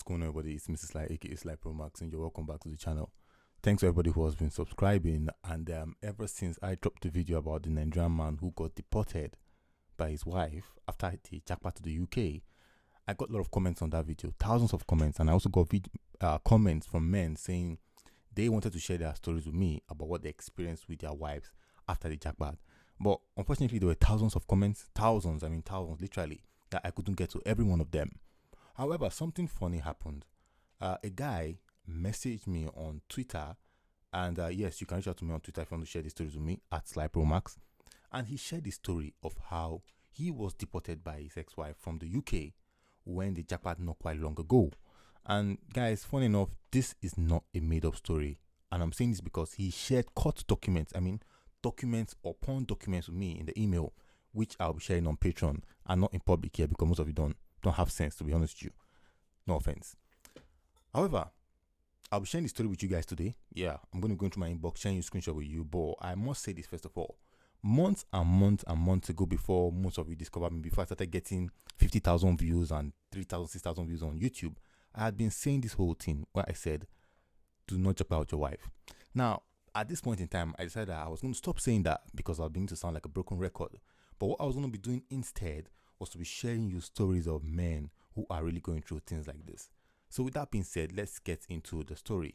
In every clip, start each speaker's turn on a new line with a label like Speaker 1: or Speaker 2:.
Speaker 1: What's going on, everybody? It's Mrs. Sly, aka Sly Pro Max, and you're welcome back to the channel. Thanks to everybody who has been subscribing. And ever since I dropped the video about the Nigerian man who got deported by his wife after he jackpot to the UK, I got a lot of comments on that video, thousands of comments, and I also got comments from men saying they wanted to share their stories with me about what they experienced with their wives after the jackpot. But unfortunately, there were thousands of comments, thousands, literally, that I couldn't get to every one of them. However, something funny happened. A guy messaged me on Twitter, and yes, you can reach out to me on Twitter if you want to share the stories with me at SlyProMax. And he shared the story of how he was deported by his ex-wife from the UK when the jackpot not quite long ago. And guys, funny enough, this is not a made-up story, and I'm saying this because he shared court documents. Documents upon documents with me in the email, which I'll be sharing on Patreon and not in public here because most of you don't have sense, to be honest with you. No offense. However, I'll be sharing the story with you guys today. Yeah, I'm going to go into my inbox, sharing a screenshot with you. But I must say this first of all. Months ago, before most of you discovered me, before I started getting 50,000 views and 3,000, 6,000 views on YouTube, I had been saying this whole thing where I said, do not jump out your wife. Now, at this point in time, I decided that I was going to stop saying that because I was beginning to sound like a broken record. But what I was going to be doing instead was to be sharing you stories of men who are really going through things like this. So with that being said, let's get into the story.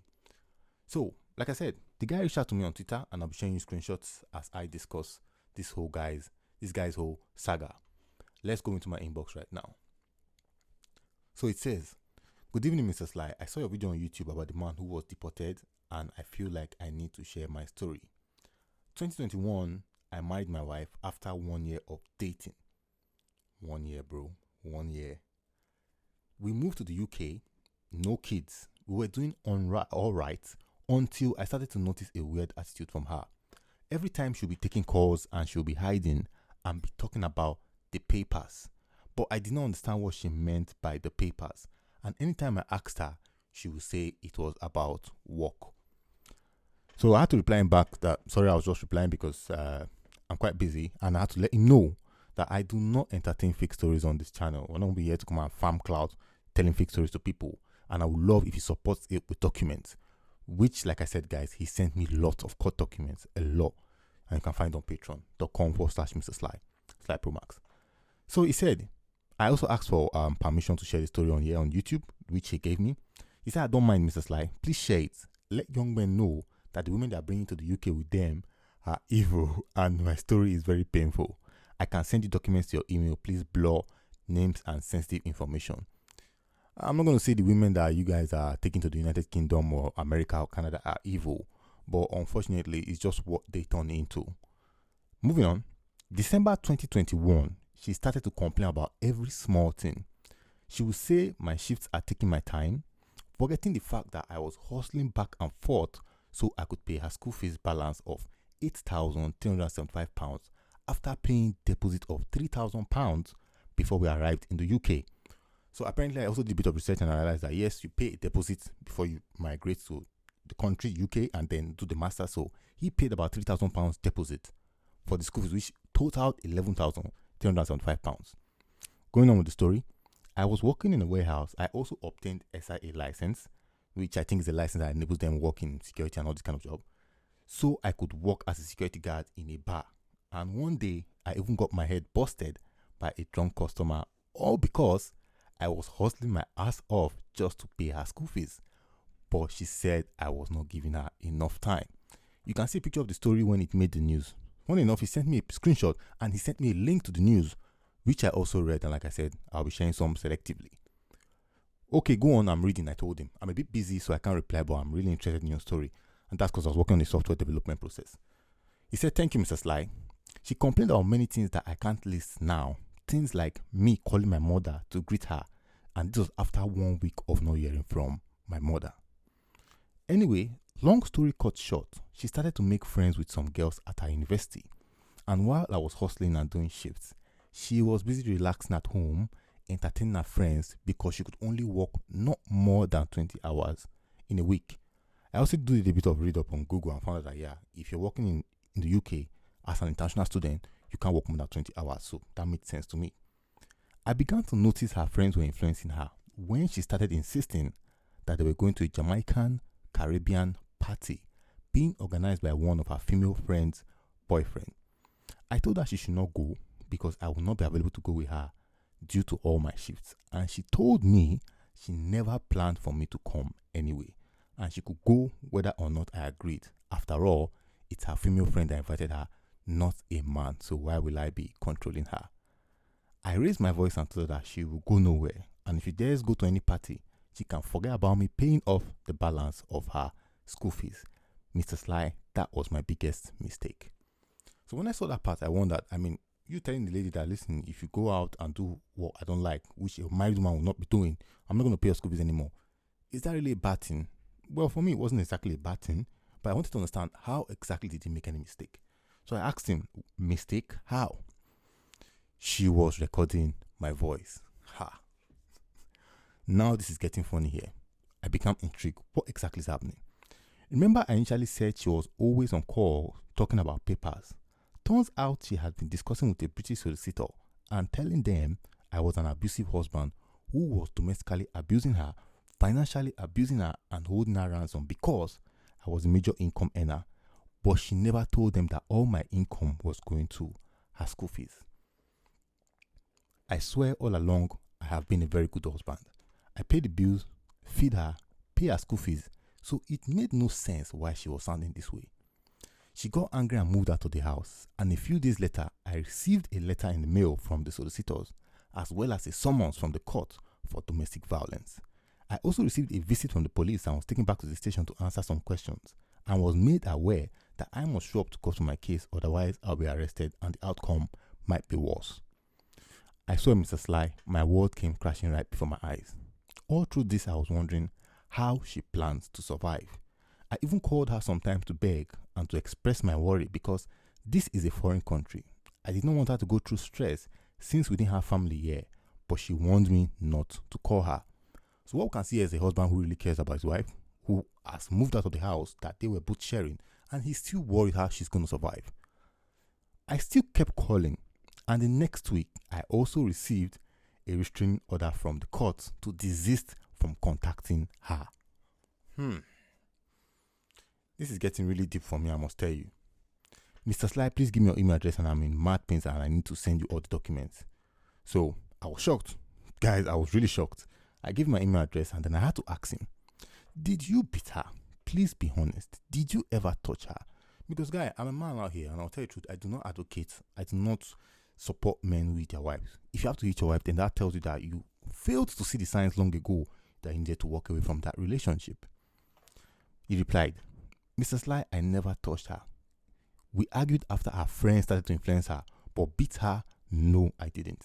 Speaker 1: So, like I said, the guy reached out to me on Twitter, and I'll be sharing you screenshots as I discuss this guy's whole saga. Let's go into my inbox right now. So it says, "Good evening, Mr. Sly. I saw your video on YouTube about the man who was deported, and I feel like I need to share my story. 2021, I married my wife after 1 year of dating. 1 year, bro. 1 year. We moved to the UK, no kids. We were doing all right until I started to notice a weird attitude from her. Every time she'll be taking calls and she'll be hiding and be talking about the papers. But I did not understand what she meant by the papers. And anytime I asked her, she would say it was about work." So I had to reply him back that, sorry, I was just replying because I'm quite busy, and I had to let him know that I do not entertain fake stories on this channel. We're not going to be here to come and farm cloud telling fake stories to people. And I would love if he supports it with documents, which, like I said, guys, he sent me lots of court documents, a lot. And you can find on patreon.com/Mr. Sly, Sly Pro Max. So he said, I also asked for permission to share the story on here on YouTube, which he gave me. He said, "I don't mind, Mr. Sly. Please share it. Let young men know that the women they are bringing to the UK with them are evil, and my story is very painful. I can send you documents to your email. Please blur names and sensitive information." I'm not going to say the women that you guys are taking to the United Kingdom or America or Canada are evil, but unfortunately, it's just what they turn into. Moving on, December 2021, she started to complain about every small thing. She would say my shifts are taking my time, forgetting the fact that I was hustling back and forth so I could pay her school fees balance of £8,375 after paying deposit of £3,000 before we arrived in the UK. So apparently I also did a bit of research and I realized that yes, you pay a deposit before you migrate to the country, UK, and then do the master. So he paid about £3,000 deposit for the school fees, which totaled £11,375. Going on with the story, I was working in a warehouse. I also obtained SIA license, which I think is a license that enables them work in security and all this kind of job. So I could work as a security guard in a bar. And one day, I even got my head busted by a drunk customer, all because I was hustling my ass off just to pay her school fees. But she said I was not giving her enough time. You can see a picture of the story when it made the news. Funny enough, he sent me a screenshot and he sent me a link to the news, which I also read. And like I said, I'll be sharing some selectively. "Okay, go on, I'm reading," I told him. "I'm a bit busy, so I can't reply, but I'm really interested in your story." And that's because I was working on the software development process. He said, "Thank you, Mr. Sly. She complained about many things that I can't list now. Things like me calling my mother to greet her. And this was after 1 week of not hearing from my mother. Anyway, long story cut short, she started to make friends with some girls at her university. And while I was hustling and doing shifts, she was busy relaxing at home, entertaining her friends because she could only work not more than 20 hours in a week. I also did a bit of read up on Google and found out that, yeah, if you're working in the UK as an international student, you can't work more than 20 hours. So that made sense to me. I began to notice her friends were influencing her, when she started insisting that they were going to a Jamaican Caribbean party being organized by one of her female friends' boyfriend. I told her she should not go because I would not be available to go with her due to all my shifts. And she told me she never planned for me to come anyway, and she could go whether or not I agreed. After all, it's her female friend that invited her, not a man, so why will I be controlling her? I raised my voice and told her she will go nowhere, and if she dares go to any party, she can forget about me paying off the balance of her school fees. Mr. Sly, that was my biggest mistake. So when I saw that part, I wondered, you telling the lady that, listen, if you go out and do what I don't like, which a married woman will not be doing, I'm not going to pay your school fees anymore. Is that really a bad thing? Well, for me, it wasn't exactly a bad thing, but I wanted to understand how exactly did he make any mistake. So I asked him, mistake? How? She was recording my voice. Ha. Now this is getting funny here. I became intrigued. What exactly is happening? Remember I initially said she was always on call talking about papers. Turns out she had been discussing with a British solicitor and telling them I was an abusive husband who was domestically abusing her, financially abusing her, and holding her ransom because I was a major income earner. But she never told them that all my income was going to her school fees. I swear all along I have been a very good husband. I pay the bills, feed her, pay her school fees, so it made no sense why she was sounding this way. She got angry and moved out of the house, and a few days later, I received a letter in the mail from the solicitors, as well as a summons from the court for domestic violence. I also received a visit from the police and was taken back to the station to answer some questions, and was made aware that I must show up to court for my case, otherwise I'll be arrested and the outcome might be worse. I saw Mr. Sly, my world came crashing right before my eyes. All through this, I was wondering how she plans to survive. I even called her sometimes to beg and to express my worry because this is a foreign country. I did not want her to go through stress since we didn't have family here, but she warned me not to call her. So what we can see is a husband who really cares about his wife, who has moved out of the house that they were both sharing, and he's still worried how she's going to survive. I still kept calling, and the next week, I also received a restraining order from the court to desist from contacting her. This is getting really deep for me, I must tell you. Mr. Sly, please give me your email address and I'm in mad pains and I need to send you all the documents. So I was shocked. Guys, I was really shocked. I gave my email address and then I had to ask him, did you beat her? Please be honest. Did you ever touch her? Because guy, I'm a man out here and I'll tell you the truth, I do not advocate, I do not support men with their wives. If you have to hit your wife, then that tells you that you failed to see the signs long ago that you needed to walk away from that relationship. He replied, Mr. Sly, I never touched her. We argued after our friends started to influence her, but beat her, no, I didn't.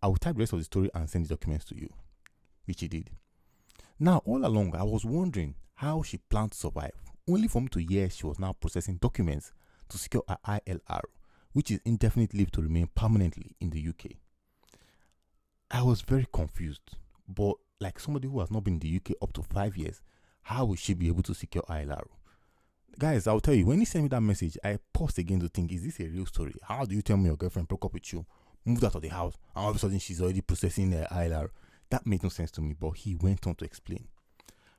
Speaker 1: I will type the rest of the story and send the documents to you, which he did. Now, all along, I was wondering how she planned to survive, only for me to hear she was now processing documents to secure her ILR, which is indefinite leave to remain permanently in the UK. I was very confused, but like somebody who has not been in the UK up to 5 years, how will she be able to secure ILR? Guys, I'll tell you, when he sent me that message, I paused again to think, is this a real story? How do you tell me your girlfriend broke up with you, moved out of the house, and all of a sudden she's already processing the ILR? That made no sense to me, but he went on to explain.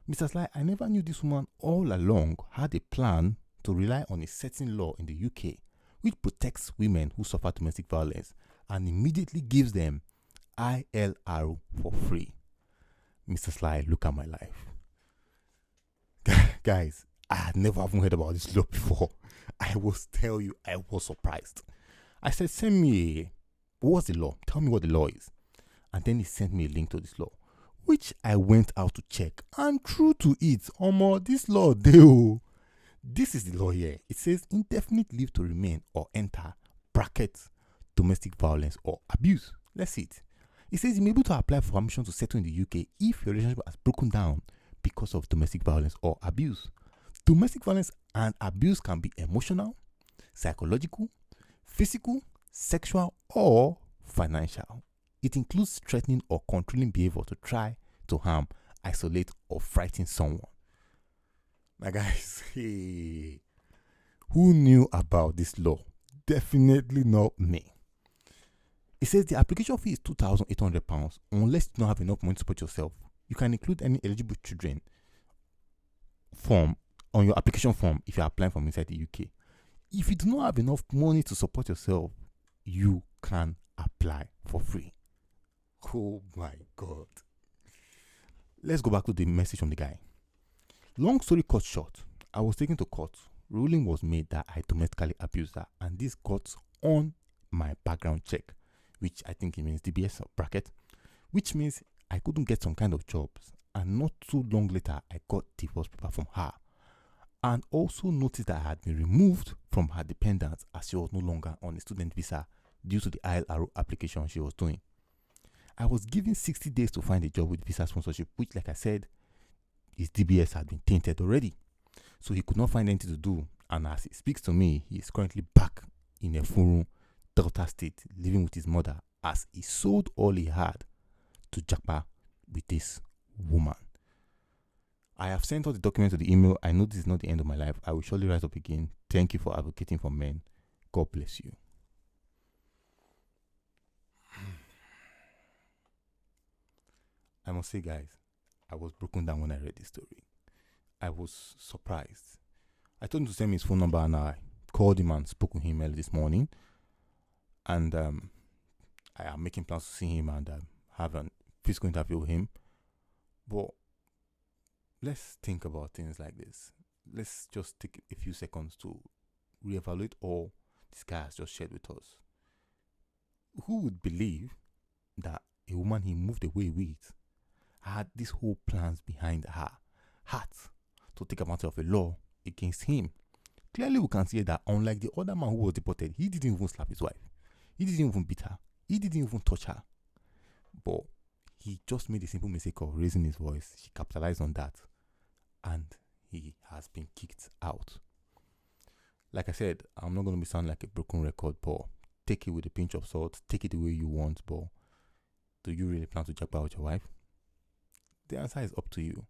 Speaker 1: Mr. Sly, I never knew this woman all along had a plan to rely on a certain law in the UK which protects women who suffer domestic violence and immediately gives them ILR for free. Mr. Sly, look at my life. Guys, I had never even heard about this law before. I was surprised. I said, send me what's the law? Tell me what the law is. And then he sent me a link to this law, which I went out to check. And true to it, this law, this is the law here. It says indefinite leave to remain or enter, brackets, domestic violence or abuse. Let's see it. It says you're able to apply for permission to settle in the UK if your relationship has broken down because of domestic violence or abuse. Domestic violence and abuse can be emotional, psychological, physical, sexual, or financial. It includes threatening or controlling behavior to try to harm, isolate, or frighten someone. My guys, hey, who knew about this law? Definitely not me. It says the application fee is £2,800 unless you don't have enough money to support yourself. You can include any eligible children form on your application form if you are applying from inside the UK. If you do not have enough money to support yourself, you can apply for free. Oh my God. Let's go back to the message from the guy. Long story cut short, I was taken to court. Ruling was made that I domestically abused her, and this got on my background check, which I think it means DBS bracket, which means I couldn't get some kind of jobs. And not too long later, I got divorce paper from her, and also noticed that I had been removed from her dependents as she was no longer on a student visa due to the ILRO application she was doing. I was given 60 days to find a job with visa sponsorship, which, like I said, his DBS had been tainted already. So he could not find anything to do. And as he speaks to me, he is currently back in a Efuru, Delta State, living with his mother as he sold all he had to Japa with this woman. I have sent all the documents to the email. I know this is not the end of my life. I will surely rise up again. Thank you for advocating for men. God bless you. I must say, guys, I was broken down when I read this story. I was surprised. I told him to send me his phone number, and I called him and spoke with him early this morning. And I am making plans to see him and have a physical interview with him. But let's think about things like this. Let's just take a few seconds to reevaluate all this guy has just shared with us. Who would believe that a woman he moved away with had these whole plans behind her heart to take advantage of a law against him? Clearly, we can see that unlike the other man who was deported, he didn't even slap his wife. He didn't even beat her. He didn't even touch her. But he just made a simple mistake of raising his voice. She capitalized on that, and he has been kicked out. Like I said, I'm not going to sound like a broken record, but take it with a pinch of salt. Take it the way you want, but do you really plan to jack out with your wife? The answer is up to you.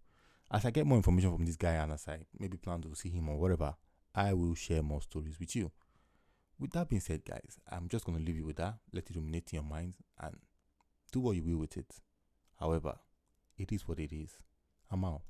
Speaker 1: As I get more information from this guy and as I maybe plan to see him or whatever, I will share more stories with you. With that being said, guys, I'm just going to leave you with that. Let it ruminate in your mind and do what you will with it. However, it is what it is. I'm out.